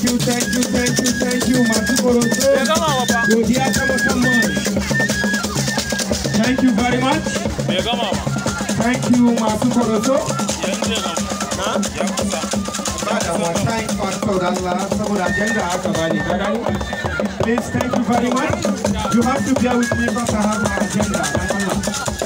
thank you, Masu Koroso. Godiya ta musamman. Thank you very much. Thank you, Masu Koroso. Please, thank you very much. You have to bear with me because I have my agenda.